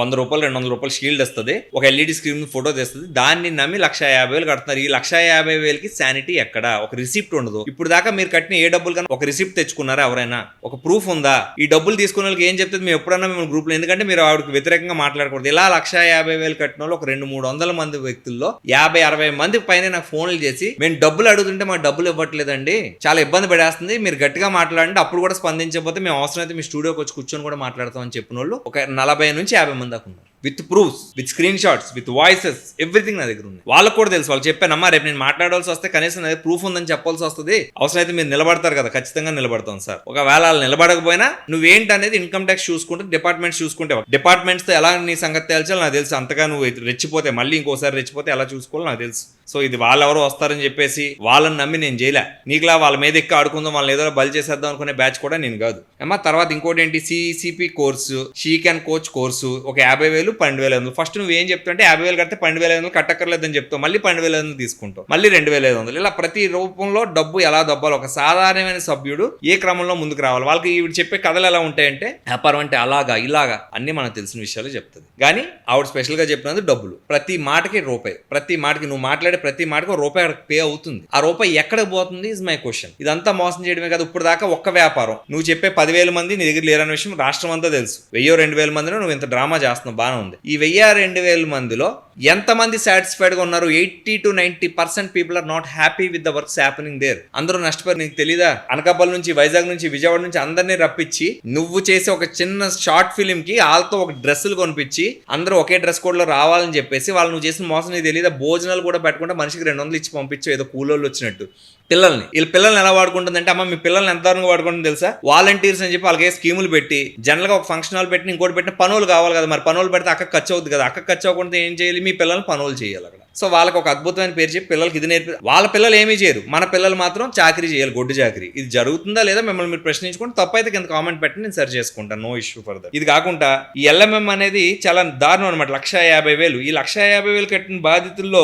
100 రూపాయలు 200 రూపాయలు షీల్డ్ ఇస్తుంది, ఒక LED స్క్రీన్ ఫోటో తెస్తుంది. దాన్ని నమ్మి 150,000 కడుతున్నారు. ఈ 150,000కి శానిటీ ఎక్కడ? ఒక రిసిప్ట్ ఉండదు. ఇప్పుడు దాకా మీరు కట్టిన ఏ డబ్బులు కన్నా ఒక రిసిప్ట్ తెచ్చుకున్నారా ఎవరైనా? ఒక ప్రూఫ్ ఉందా? ఈ డబ్బులు తీసుకున్న వాళ్ళకి ఏం చెప్తుంది, మేము ఎప్పుడన్నా మిమ్మల్ని గ్రూప్లో, ఎందుకంటే మీరు ఆవిడకి వ్యతిరేకంగా మాట్లాడకూడదు. ఇలా 150,000 కట్టిన వాళ్ళు ఒక 200-300 మంది వ్యక్తుల్లో 50-60 మంది పైన నాకు ఫోన్లు చేసి మేము డబ్బులు అడుగుతుంటే మాకు డబ్బులు ఇవ్వట్లేదండి, చాలా ఇబ్బంది పడేస్తుంది, మీరు గట్టిగా మాట్లాడండి, అప్పుడు కూడా స్పందించకపోతే మేము అవసరమైతే మీ స్టూడియోకి వచ్చి కూర్చొని కూడా మాట్లాడతామని చెప్పిన వాళ్ళు ఒక 40 నుంచి 50 మంది దాకా ఉన్నారు. With proofs, with screen shots, with voices, everything నా దగ్గర ఉంది. వాళ్ళకు కూడా తెలుసు, వాళ్ళు చెప్పానమ్మా రేపు నేను మాట్లాడాల్సి వస్తే కనీసం నా ప్రూఫ్ ఉందని చెప్పాల్సి వస్తుంది, అవసరమైతే మీరు నిలబడతారు కదా, ఖచ్చితంగా నిలబడతాం సార్. ఒకవేళ వాళ్ళు నిలబడకపోయినా నువ్వేంటి అనేది ఇన్కమ్ ట్యాక్స్ చూసుకుంటే, డిపార్ట్మెంట్స్ చూసుకుంటే, డిపార్ట్మెంట్స్తో ఎలా నీ సంగతి తేల్చాలో నాకు తెలుసు. అంతగా నువ్వు రెచ్చిపోతే, మళ్ళీ ఇంకోసారి రెచ్చిపోతే ఎలా చూసుకోవాలో నాకు తెలుసు. సో ఇది వాళ్ళెవరో వస్తారని చెప్పేసి వాళ్ళని నమ్మి నేను చేయలే. నీకులా వాళ్ళ మీద ఎక్కి ఆడుకుందాం, వాళ్ళని ఏదో బలి చేసేద్దాం అనుకునే బ్యాచ్ కూడా నేను కాదు అమ్మా. తర్వాత ఇంకోటి ఏంటి, CCP course, she can coach course, ఒక 50,000, 12,500. ఫస్ట్ నువ్వు ఏం చెప్తుంటే 50,000 కడితే 12,500 కట్టక్కర్లేదని చెప్తావు, మళ్ళీ 12,500 తీసుకుంటావు, మళ్ళీ 2,500. ఇలా ప్రతి రూపంలో డబ్బు ఎలా దబ్బాలి, ఒక సాధారణమైన సభ్యుడు ఏ క్రమంలో ముందుకు రావాలి. వాళ్ళకి ఈవిడ చెప్పే కథలు ఎలా ఉంటాయంటే, వ్యాపారం అంటే అలాగా ఇలాగా అన్ని మనకు తెలిసిన విషయాలు చెప్తుంది. కానీ ఆవిడ స్పెషల్గా చెప్పినందుకు డబ్బులు, ప్రతి మాటకి రూపాయి, ప్రతి మాటకి నువ్వు మాట్లాడే ప్రతి మాటకి రూపాయి అక్కడ పే అవుతుంది. ఆ రూపాయి ఎక్కడికి పోతుంది ఇస్ మై క్వశ్చన్. ఇదంతా మోసం చేయడమే కాదు. ఇప్పుడు దాకా ఒక్క వ్యాపారం నువ్వు చెప్పే 10,000 మంది నీ దగ్గర లేరనే విషయం రాష్ట్రం అంతా తెలుసు. 1,000-2,000 మందిలో నువ్వు ఇంత డ్రామా చేస్తున్నావు, బాగానే ఉంది. ఈ 1,000-2,000 మందిలో ఎంతమంది సాటిస్ఫైడ్గా ఉన్నారు? 80-90% people are not happy with the works happening there. అందరూ నష్టపోయారు. నీకు తెలీదా? అనకాపల్లి నుంచి, వైజాగ్ నుంచి, విజయవాడ నుంచి అందరినీ రప్పించి నువ్వు చేసే ఒక చిన్న షార్ట్ ఫిలిం కి వాళ్ళతో ఒక డ్రెస్సులు కొనిపించి అందరూ ఒకే డ్రెస్ కోడ్ లో రావాలని చెప్పేసి వాళ్ళు నువ్వు చేసిన మోసం నీకు తెలీదా? భోజనాలు కూడా పెట్టకుండా మనిషికి 200 ఇచ్చి పంపించు, ఏదో కూలోళ్ళు వచ్చినట్టు. పిల్లల్ని ఎలా వాడుకుంటుందంటే, అమ్మ మీ పిల్లల్ని ఎంత దారుణంగా వాడుకుంటుంది తెలుసా? వాలంటీర్స్ అని చెప్పి వాళ్ళకి స్కీములు పెట్టి, జనరల్గా ఒక ఫంక్షన్ హాల్ పెట్టి, ఇంకోటి పెట్టిన పనులు కావాలి కదా, మరి పనులు పెడితే అక్క ఖర్చు అవుతుంది కదా, అక్క ఖర్చు అవ్వకుండా ఏం చేయాలి? మీ పిల్లల్ని పనులు చేయాలి అక్కడ. సో వాళ్ళకి ఒక అద్భుతమైన పేరు చెప్పి పిల్లలకి ఇది నేర్పి, వాళ్ళ పిల్లలు ఏమీ చేయరు, మన పిల్లలు మాత్రం చాకరీ చేయాలి, గొడ్డు చాకరీ. ఇది జరుగుతుందా లేదా మిమ్మల్ని మీరు ప్రశ్నించుకుంటే, తప్పైతే కింద కామెంట్ పెట్టి నేను సరి చేసుకుంటాను, నో ఇష్యూ ఫర్దర్. ఇది కాకుండా ఈ LMM అనేది చాలా దారుణం అనమాట. 150,000, ఈ 150,000 కట్టిన బాధితుల్లో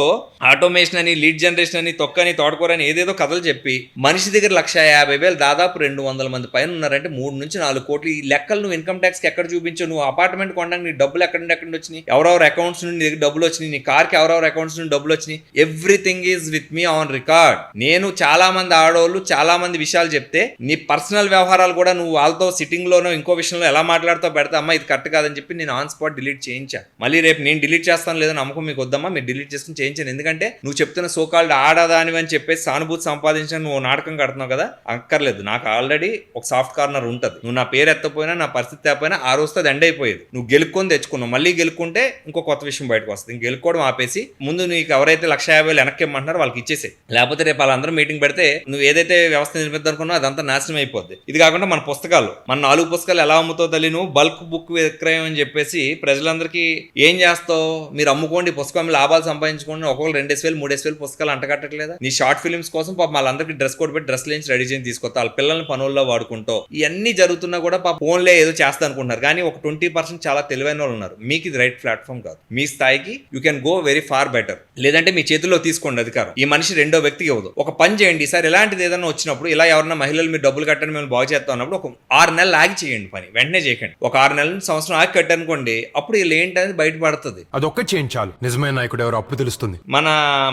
ఆటోమేషన్ అని, లీడ్ జనరేషన్ అని, తొక్కని, తోటకూర అని ఏదేదో కథలు చెప్పి మనిషి దగ్గర 150,000, దాదాపు 200 మంది పైన ఉన్నారంటే 3 నుంచి 4 కోట్లు. ఈ లెక్కలు నువ్వు ఇన్కమ్ ట్యాక్స్ కి ఎక్కడ చూపించు? నువ్వు అపార్ట్మెంట్ కొనడానికి నీ డబ్బులు ఎక్కడి నుండి వచ్చినాయి? ఎవరెవరు అకౌంట్స్ నుండి నీ దగ్గర డబ్బులు వచ్చినాయి? నీ కార్కి ఎవరెవరు అకౌంట్స్ నుండి డబ్బులు వచ్చినాయి? Everything is with me on record. నేను చాలా మంది ఆడవాళ్ళు చాలా మంది విషయాలు చెప్తే, నీ పర్సనల్ వ్యవహారాలు కూడా నువ్వు వాళ్ళతో సిట్టింగ్ లోనో ఇంకో విషయంలో ఎలా మాట్లాడుతూ పెడతా, అమ్మా ఇది కరెక్ట్ కాదని చెప్పి నేను ఆన్ స్పాట్ డిలీట్ చేయించా. మళ్ళీ రేపు నేను డిలీట్ చేస్తాను లేదా నమ్మకం మీకు వద్దమ్మా, మీరు డిలీట్ చేసుకుని చేయించాను. ఎందుకంటే నువ్వు చెప్తున్న సోకాల్డ్ ఆడదానివి అని చెప్పేసి సానుభూతి సంపాదించిన నువ్వు నాటకం కడుతున్నావు కదా, అక్కర్లేదు. నాకు ఆల్రెడీ ఒక సాఫ్ట్ కార్నర్ ఉంటుంది. నువ్వు నా పేరు ఎత్తపోయినా, నా పరిస్థితి తప్పైనా ఆ రోజుతో ఎండ్ అయిపోయేది. నువ్వు గెలుక్కొని తెచ్చుకున్నావు, మళ్ళీ గెలుక్కుంటే ఇంకో కొత్త విషయం బయటకు వస్తుంది. గెలుక్కోవడం ఆపేసి ముందు నీకు ఎవరైతే 1,50,000 వెనక్కి ఇమ్మంటున్నారో వాళ్ళకి ఇచ్చేసే, లేకపోతే రేపు వాళ్ళందరూ మీటింగ్ పెడితే నువ్వు ఏదైతే వ్యవస్థ నిర్మిద్దనుకున్నావు అదంతా నాశనం అయిపోద్ది. ఇది కాకుండా మన పుస్తకాలు, మన 4 పుస్తకాలు ఎలా అమ్ముతావు తల్లి నువ్వు, బల్క్ బుక్ విక్రయం అని చెప్పేసి ప్రజలందరికీ ఏం చేస్తావు, మీరు అమ్ముకోండి పుస్తకం లాభాలు సంపాదించుకోండి, ఒక్కొక్కరు 2,000 3,000 పుస్తకాలు అంటకట్టట్లేదా? నీ షార్ట్ ఫిల్మ్స్ కోసం పాప వాళ్ళందరికీ డ్రెస్ కోడ్ పెట్టి డ్రెస్ లేని రెడీ చేసి తీసుకొస్తా, వాళ్ళ పిల్లల్ని పనుల్లో వాడుకుంటావు. ఇవన్నీ జరుగుతున్నా కూడా పాప ఫోన్లే ఏదో చేస్తా అనుకుంటున్నారు. కానీ ఒక 20% చాలా తెలివైన వాళ్ళు ఉన్నారు. మీకు ఇది రైట్ ప్లాట్ఫామ్ కాదు. మీ స్థాయికి you can go very far better. లేదంటే మీ చేతుల్లో తీసుకోండి అధికారం. ఈ మనిషి రెండో వ్యక్తికి ఇవ్వదు. ఒక పని చేయండి సార్, ఇలాంటిది ఏదైనా వచ్చినప్పుడు, ఇలా ఎవరన్నా మహిళలు మీరు డబ్బులు కట్టండి మేము బాగు చేస్తాం అన్నప్పుడు ఒక 6 నెలలు ఆగి చేయండి పని, వెంటనే చేయకండి. ఒక 6 నెలల సంవత్సరం ఆగి కట్టనుకోండి, అప్పుడు వీళ్ళు ఏంటనేది బయటపడుతుంది. అదొక్క చేయండి చాలు, నిజమైన నాయకుడు ఎవరు అప్పుడు తెలుస్తుంది. మన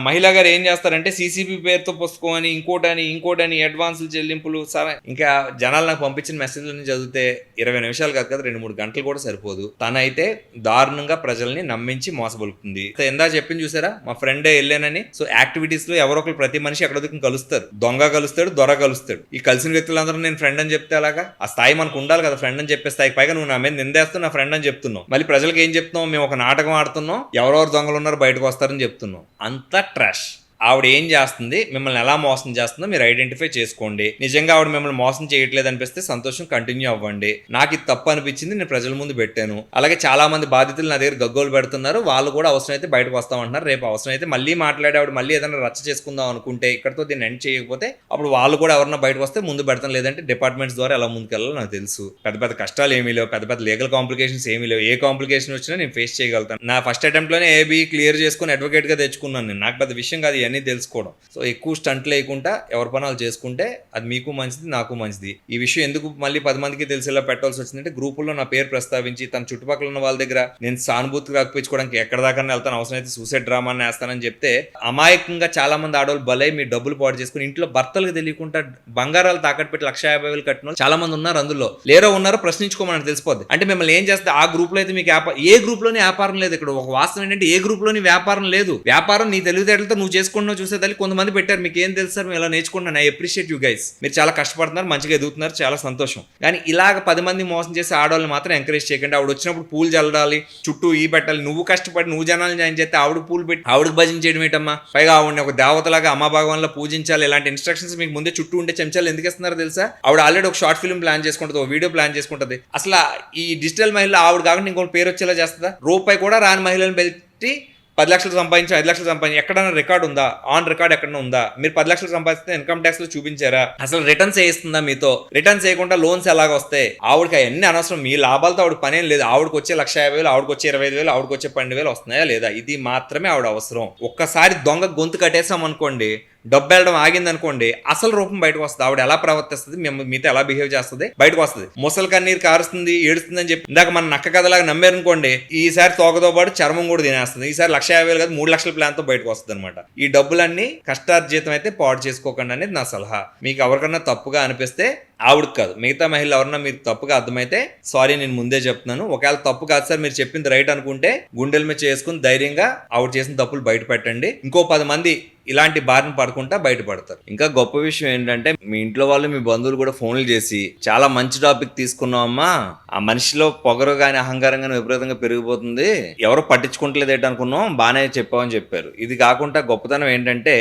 మహిళా గారు ఏం చేస్తారంటే సీసీపీ పేరుతో పుస్తకం అని ఇంకోటని అడ్వాన్సులు చెల్లింపులు సరే, ఇంకా జనాలు నాకు పంపించిన మెసేజ్లను చదివితే 20 నిమిషాలు కాదు కదా 2-3 గంటలు కూడా సరిపోదు. తనైతే దారుణంగా ప్రజల్ని నమ్మించి మోసబలుపుతుంది. ఇందా చెప్పింది చూసారా, మా ఫ్రెండే వెళ్ళానని. సో యాక్టివిటీస్ లో ఎవరో ఒకరు ప్రతి మనిషి ఎక్కడో కలుస్తారు. దొంగ కలుస్తాడు, దొర కలుస్తాడు. ఈ కలిసిన వ్యక్తులందరూ నేను ఫ్రెండ్ అని చెప్తే అలాగా? ఆ స్థాయి మనకు ఉండాలి కదా ఫ్రెండ్ అని చెప్పే స్థాయికి. పైగా నువ్వు నా మీద నిందేస్తూ నా ఫ్రెండ్ అని చెప్తున్నావు. మళ్ళీ ప్రజలకు ఏం చెప్తున్నావు, మేము ఒక నాటకం ఆడుతున్నాం, ఎవరెవరు దొంగలు ఉన్నారు బయటకు వస్తారని చెప్తున్నావు. అంతా ట్రాష్. ఆవిడ ఏం చేస్తుంది, మిమ్మల్ని ఎలా మోసం చేస్తుందో మీరు ఐడెంటిఫై చేసుకోండి. నిజంగా ఆవిడ మిమ్మల్ని మోసం చేయట్లేదు అనిపిస్తే సంతోషం, కంటిన్యూ అవ్వండి. నాకు ఇది తప్పు అనిపించింది, నేను ప్రజల ముందు పెట్టాను. అలాగే చాలా మంది బాధితులు నా దగ్గర గగ్గోలు పెడుతున్నారు, వాళ్ళు కూడా అవసరమైతే బయటకు వస్తామంటున్నారు. రేపు అవసరమైతే మళ్ళీ మాట్లాడే ఆవిడ మళ్ళీ ఏదైనా రచ్చ చేసుకుందాం అనుకుంటే, ఇక్కడతో దీన్ని ఎండ్ చేయకపోతే అప్పుడు వాళ్ళు కూడా ఎవరన్నా బయటకు వస్తే ముందు పెడతాను. లేదంటే డిపార్ట్మెంట్స్ ద్వారా ఎలా ముందుకెళ్ళాలో నాకు తెలుసు. పెద్ద పెద్ద కష్టాలు ఏమీ లేవు, పెద్ద పెద్ద లీగల్ కాంప్లికేషన్స్ ఏమీ లేవు. ఏ కాంప్లికేషన్ వచ్చినా నేను ఫేస్ చేయగలుగుతాను. నా ఫస్ట్ అటెంప్ట్ లోనే ఏబీ క్లియర్ చేసుకుని అడ్వకేట్ గా తెచ్చుకున్నాను నేను. నాకు పెద్ద విషయం కాదు ఇవన్నీ తెలుసుకోవడం. సో ఎక్కువ స్టంట్ లేకుండా ఎవరి పనాలు చేసుకుంటే అది మీకు మంచిది, నాకు మంచిది. ఈ విషయం ఎందుకు మళ్ళీ 10 మందికి తెలిసేలా పెట్టాల్సి వచ్చిందంటే, గ్రూపుల్లో నా పేరు ప్రస్తావించి తన చుట్టుపక్కల ఉన్న వాళ్ళ దగ్గర నేను సానుభూతి రాకపోయించుకోవడానికి ఎక్కడ దాకా వెళ్తాను, అవసరమైతే సూసైడ్ డ్రామాని వేస్తానని చెప్తే అమాయకంగా చాలా మంది ఆడవాళ్ళు బలై మీ డబ్బులు పాడు చేసుకుని ఇంట్లో భర్తలకు తెలియకుండా బంగారాలు తాకట్టు పెట్టి 1,50,000 కట్టిన చాలా మంది ఉన్నారు. అందులో లేరో ఉన్నారో ప్రశ్నించుకోమని తెలిసిపోద్ది. అంటే మిమ్మల్ని ఏం చేస్తే ఆ గ్రూప్ లో అయితే మీకు ఏ గ్రూప్ లోని వ్యాపారం లేదు. ఇక్కడ ఒక వాస్తవం ఏంటంటే ఏ గ్రూప్ లోని వ్యాపారం లేదు. వ్యాపారం నీ తెలివితేటలతో నువ్వు చేసుకుంటున్నావు. చూసేదాన్ని కొంతమంది పెట్టారు, మీకు ఏం తెలుసు సార్, మేము ఇలా నేర్చుకుంటున్నాను. I appreciate you guys. మీరు చాలా కష్టపడుతున్నారు, మంచిగా ఎదుగుతున్నారు, చాలా సంతోషం. కానీ ఇలాగ 10 మంది మోసం చేసి ఆడవాళ్ళని మాత్రం ఎంకరేజ్ చేయకండి. ఆవిడ వచ్చినప్పుడు పూలు చల్లాలి, చుట్టూ ఈ పెట్టాలి. నువ్వు కష్టపడి నువ్వు జనాలు జాయిన్ చేస్తే ఆవిడ పూలు పెట్టి ఆవిడకి భజన చేయడం ఏంటమ్మా? పైగా ఆవిడని ఒక దేవతలాగా అమ్మా భగవాన్లా పూజించాలి. ఇలాంటి ఇన్స్ట్రక్షన్స్ మీకు ముందే చుట్టూ ఉండే చెంచాలు ఎందుకు ఇస్తున్నారో తెలుసా? ఆవిడ ఆల్రెడీ ఒక షార్ట్ ఫిల్మ్ ప్లాన్ చేసుకుంటుంది, ఒక వీడియో ప్లాన్ చేసుకుంటుంది. అసలు ఈ డిజిటల్ మహిళ ఆవిడ కాకుండా ఇంకొక పేరు వచ్చేలా చేస్తుందా? రూపాయి కూడా రాని మహిళలను పెట్టి 10 లక్షలు సంపాదించి 5 లక్షలు సంపాదించి ఎక్కడైనా రికార్డు ఉందా? ఆన్ రికార్డ్ ఎక్కడైనా ఉందా? మీరు 10 లక్షలు సంపాదిస్తే ఇన్కమ్ ట్యాక్స్ లో చూపించారా? అసలు రిటర్న్స్ వేస్తుందా? మీతో రిటర్న్స్ వేయకుండా లోన్స్ ఎలాగ వస్తాయి? ఆవిడకి అవన్నీ అనవసరం. మీ లాభాలతో ఆవిడ పనేం లేదు. ఆవిడకి వచ్చే 1,50,000, ఆవిడకి వచ్చే 25,000, ఆవిడకి వచ్చే 12,000 వస్తున్నాయా లేదా? ఇది మాత్రమే ఆవిడ అవసరం. ఒక్కసారి దొంగ గొంతు కట్టేసాం అనుకోండి, డబ్బు వెళ్ళడం ఆగింది అనుకోండి, అసలు రూపం బయటకు వస్తుంది. ఆవిడ ఎలా ప్రవర్తిస్తుంది, మీతో ఎలా బిహేవ్ చేస్తుంది బయటకు వస్తుంది. ముసలి కన్నీరు కారుస్తుంది, ఏడుస్తుంది అని చెప్పి ఇందాక మన నక్క కథలాగా నమ్మారనుకోండి, ఈసారి తోకతో పాటు చర్మం కూడా తినేస్తుంది. ఈసారి 1,50,000 కాదు 3 లక్షల ప్లాన్ తో బయటకు వస్తుంది అనమాట. ఈ డబ్బులన్నీ కష్టార్జితం అయితే పాడు చేసుకోకండి అనేది నా సలహా. మీకు ఎవరికన్నా తప్పుగా అనిపిస్తే ఆవిడకి కాదు, మిగతా మహిళలు ఎవరన్నా మీకు తప్పుగా అర్థమైతే సారీ, నేను ముందే చెప్తున్నాను. ఒకవేళ తప్పు కాదు సార్ మీరు చెప్పింది రైట్ అనుకుంటే గుండెల మీద చేసుకుని ధైర్యంగా ఆవిడ చేసిన తప్పులు బయట పెట్టండి. ఇంకో 10 మంది ఇలాంటి బారిన పడకుండా బయటపడతారు. ఇంకా గొప్ప విషయం ఏంటంటే, మీ ఇంట్లో వాళ్ళు మీ బంధువులు కూడా ఫోన్లు చేసి చాలా మంచి టాపిక్ తీసుకున్నావమ్మా, ఆ మనిషిలో పొగరు కానీ అహంకారం కానీ విపరీతంగా పెరిగిపోతుంది, ఎవరు పట్టించుకుంటలేదు ఏంటనుకున్నాం, బాగానే చెప్పామని చెప్పారు. ఇది కాకుండా గొప్పతనం ఏంటంటే,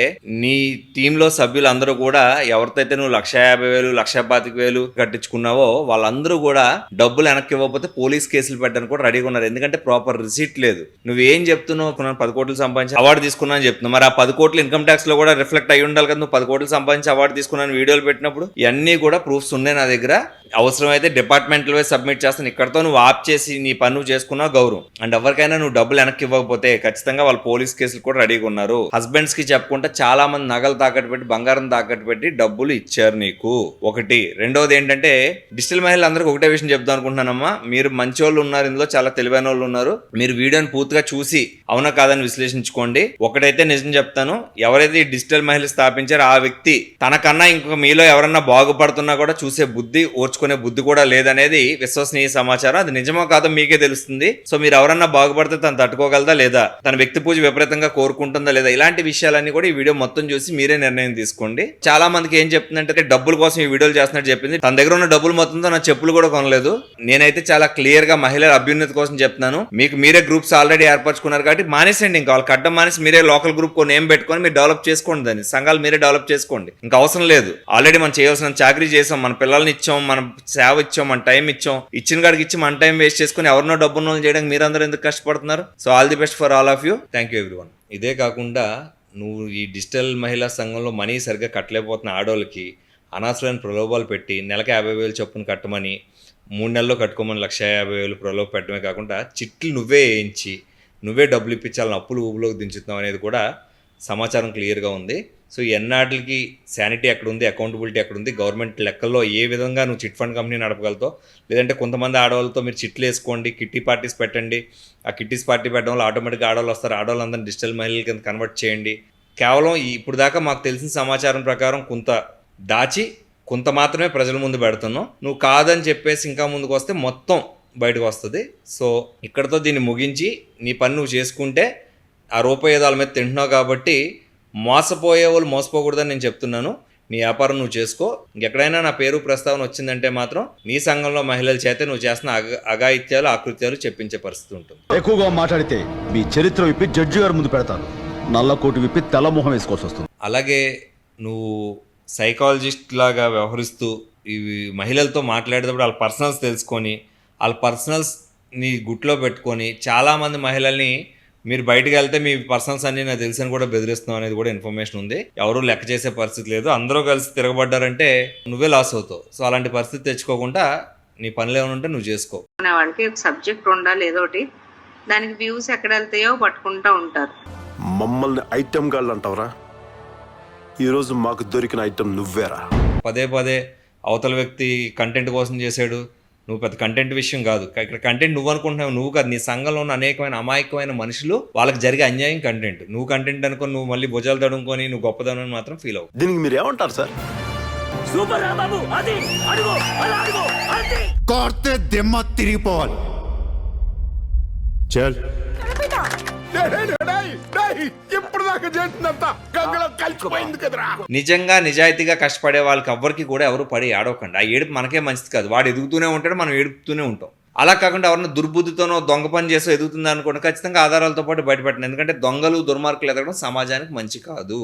నీ టీంలో సభ్యులందరూ కూడా ఎవరితోయితే నువ్వు 1,50,000, 1,25,000 కట్టించుకున్నావో వాళ్ళందరూ కూడా డబ్బులు వెనక్కి ఇవ్వకపోతే పోలీస్ కేసులు పెట్టడానికి కూడా రెడీగా ఉన్నారు. ఎందుకంటే ప్రాపర్ రిసీట్ లేదు. నువ్వేం చెప్తున్నావు, 10 కోట్లు సంపాదించి అవార్డు తీసుకున్నా అని చెప్తున్నావు. మరి ఆ 10 కోట్లు ఇన్కమ్ ట్యాక్స్ లో కూడా రిఫ్లెక్ట్ అయ్యి ఉండాలి కదా. నువ్వు 10 కోట్లు సంపాదించి అవార్డు తీసుకున్నాను వీడియోలు పెట్టినప్పుడు ఇవన్నీ కూడా ప్రూఫ్స్ ఉన్నాయి నా దగ్గర. అవసరమైతే డిపార్ట్మెంటల్ వైజ్ సబ్మిట్ చేస్తాను. ఇక్కడతో నువ్వు ఆప్ చేసి నీ పని నువ్వు చేసుకున్నావు గౌరవం. అండ్ ఎవరికైనా నువ్వు డబ్బులు వెనక్కి ఇవ్వకపోతే ఖచ్చితంగా వాళ్ళు పోలీస్ కేసులు కూడా రెడీగా ఉన్నారు. హస్బెండ్స్ కి చెప్పుకుంటే చాలా మంది నగలు తాకట్టు పెట్టి, బంగారం తాకట్టు పెట్టి డబ్బులు ఇచ్చారు నీకు. ఒకటి. రెండోది ఏంటంటే, డిజిటల్ మహిళలు అందరికీ ఒకటే విషయం చెప్దాం అనుకుంటున్నానమ్మా, మీరు మంచి వాళ్ళు ఉన్నారు, ఇందులో చాలా తెలివైన వాళ్ళు ఉన్నారు. మీరు వీడియోని పూర్తిగా చూసి అవునా కాదని విశ్లేషించుకోండి. ఒకటైతే నిజం చెప్తాను, ఎవరైతే ఈ డిజిటల్ మహిళలు స్థాపించారో ఆ వ్యక్తి తనకన్నా ఇంకొక మీలో ఎవరన్నా బాగుపడుతున్నా కూడా చూసే బుద్ధి, ఓర్చుకునే బుద్ధి కూడా లేదనేది విశ్వసనీయ సమాచారం. అది నిజమో కాదో మీకే తెలుస్తుంది. సో మీరు ఎవరన్నా బాగుపడితే తను తట్టుకోగలదా లేదా, తన వ్యక్తి పూజ విపరీతంగా కోరుకుంటుందా లేదా, ఇలాంటి విషయాలన్నీ కూడా ఈ వీడియో మొత్తం చూసి మీరే నిర్ణయం తీసుకోండి. చాలా మందికి ఏం చెప్తుందంటే, డబ్బుల కోసం ఈ వీడియోలు చేస్తున్న చేసినట్టు చెప్పింది. తన దగ్గర ఉన్న డబ్బులు మొత్తంతో నా చెప్పులు కూడా కొనలేదు. నేనైతే చాలా క్లియర్ గా మహిళల అభ్యున్నతి కోసం చెప్తున్నాను. మీకు మీరే గ్రూప్స్ ఆల్రెడీ ఏర్పరచుకున్నారు కాబట్టి మానేసండి. ఇంకా వాళ్ళకి అడ్డం మానేసి మీరే లోకల్ గ్రూప్ కొన్ని ఏం పెట్టుకొని మీరు డెవలప్ చేసుకోండి. దాన్ని సంఘాలు మీరే డెవలప్ చేసుకోండి. ఇంకా అవసరం లేదు. ఆల్రెడీ మనం చేయాల్సిన చాకరీ చేసాం, మన పిల్లల్ని ఇచ్చాం, మనం సేవ ఇచ్చాం, మన టైం ఇచ్చాం. ఇచ్చిన కాడికి ఇచ్చి మన టైం వేస్ట్ చేసుకుని ఎవరినో డబ్బున్న చేయడానికి మీరందరూ ఎందుకు కష్టపడుతున్నారు? So all the best for all of you. Thank you everyone. ఇదే కాకుండా నువ్వు ఈ డిజిటల్ మహిళా సంఘంలో మనీ సరిగ్గా కట్టలేకపోతున్న ఆడవాళ్ళకి అనవసరమైన ప్రలోభాలు పెట్టి నెలకు 50,000 చొప్పున కట్టమని 3 నెలల్లో కట్టుకోమని 150,000 ప్రలోభ పెట్టడమే కాకుండా చిట్లు నువ్వే వేయించి నువ్వే డబ్బులు ఇప్పించాలని అప్పులు ఊబులోకి దించుతున్నావు అనేది కూడా సమాచారం క్లియర్గా ఉంది. సో ఎన్నాటికి శానిటీ ఎక్కడ ఉంది, అకౌంటబిలిటీ ఎక్కడ ఉంది, గవర్నమెంట్ లెక్కల్లో ఏ విధంగా నువ్వు చిట్ ఫండ్ కంపెనీ నడపగలుగుతావు? లేదంటే కొంతమంది ఆడవాళ్ళతో మీరు చిట్లు వేసుకోండి, కిట్టి పార్టీస్ పెట్టండి. ఆ కిట్టీస్ పార్టీ పెట్టడం వల్ల ఆటోమేటిక్గా ఆడవాళ్ళు వస్తారు. ఆడవాళ్ళందరినీ డిజిటల్ మహిళల కింద కన్వర్ట్ చేయండి. కేవలం ఇప్పుడు దాకా మాకు తెలిసిన సమాచారం ప్రకారం కొంత దాచి కొంత మాత్రమే ప్రజల ముందు పెడుతున్నాం. నువ్వు కాదని చెప్పేసి ఇంకా ముందుకు వస్తే మొత్తం బయటకు వస్తుంది. సో ఇక్కడతో దీన్ని ముగించి నీ పని నువ్వు చేసుకుంటే ఆ రూపాయదాల మీద తింటున్నావు కాబట్టి మోసపోయే వాళ్ళు మోసపోకూడదని నేను చెప్తున్నాను. నీ వ్యాపారం నువ్వు చేసుకో. ఇంకెక్కడైనా నా పేరు ప్రస్తావన వచ్చిందంటే మాత్రం నీ సంఘంలో మహిళల చేత నువ్వు చేస్తున్న అఘాయిత్యాలు ఆకృత్యాలు చెప్పించే పరిస్థితి ఉంటుంది. ఎక్కువగా మాట్లాడితే మీ చరిత్ర విప్పి జడ్జి గారి ముందు పెడతాను. నల్ల కోటు విప్పి తెల్లమొహం వేసుకోవాల్సి వస్తుంది. అలాగే నువ్వు సైకాలజిస్ట్ లాగా వ్యవహరిస్తూ ఇవి మహిళలతో మాట్లాడేటప్పుడు వాళ్ళ పర్సనల్స్ తెలుసుకొని వాళ్ళ పర్సనల్స్ నీ గుట్లో పెట్టుకొని చాలామంది మహిళల్ని మీరు బయటకు వెళ్తే మీ పర్సనల్స్ అన్నీ నాకు తెలిసిన కూడా బెదిరిస్తున్నాం అనేది కూడా ఇన్ఫర్మేషన్ ఉంది. ఎవరు లెక్క చేసే పరిస్థితి లేదు. అందరూ కలిసి తిరగబడ్డారంటే నువ్వే లాస్ అవుతావు. సో అలాంటి పరిస్థితి తెచ్చుకోకుండా నీ పనులు ఏమైనా ఉంటే నువ్వు చేసుకో. వాళ్ళకి సబ్జెక్ట్ ఉండాలి ఏదోటి. దానికి వ్యూస్ ఎక్కడ వెళ్తాయో పట్టుకుంటా ఉంటారు. మమ్మల్ని ఐటమ్ గాళ్ళు అంటావరా? ఈరోజు మాకు దొరికిన ఐటమ్ నువ్వేరా. పదే పదే అవతల వ్యక్తి కంటెంట్ కోసం చేశాడు, నువ్వు పెద్ద కంటెంట్ విషయం కాదు. ఇక్కడ కంటెంట్ నువ్వు అనుకుంటున్నావు, నువ్వు కాదు. నీ సంఘంలో ఉన్న అనేకమైన అమాయకమైన మనుషులు వాళ్ళకి జరిగే అన్యాయం కంటెంట్. నువ్వు కంటెంట్ అనుకుని నువ్వు మళ్ళీ భుజాలు తడుముకొని నువ్వు గొప్పదనం మాత్రం ఫీల్ అవ్వు. దీనికి మీరు ఏమంటారు సార్? కొడితే దిమ్మ తిరిగిపోవాలి. చల్. ఇప్పుడు దాకా చేసినంత గంగలో కలిసిపోయింది కదరా. నిజంగా నిజాయితీగా కష్టపడే వాళ్ళకి ఎవ్వరికి కూడా ఎవరు పడి ఆడవకండి. ఆ ఏడుపు మనకే మంచిది కాదు. వాడు ఎదుగుతూనే ఉంటాడు, మనం ఏడుపుతూనే ఉంటాం. అలా కాకుండా ఎవరైనా దుర్బుద్ధితోనో దొంగ పని చేసో ఎదుగుతుంది అనుకోండి, ఖచ్చితంగా ఆధారాలతో పాటు బయటపెట్టండి. ఎందుకంటే దొంగలు దుర్మార్గులు ఎదగడం సమాజానికి మంచి కాదు.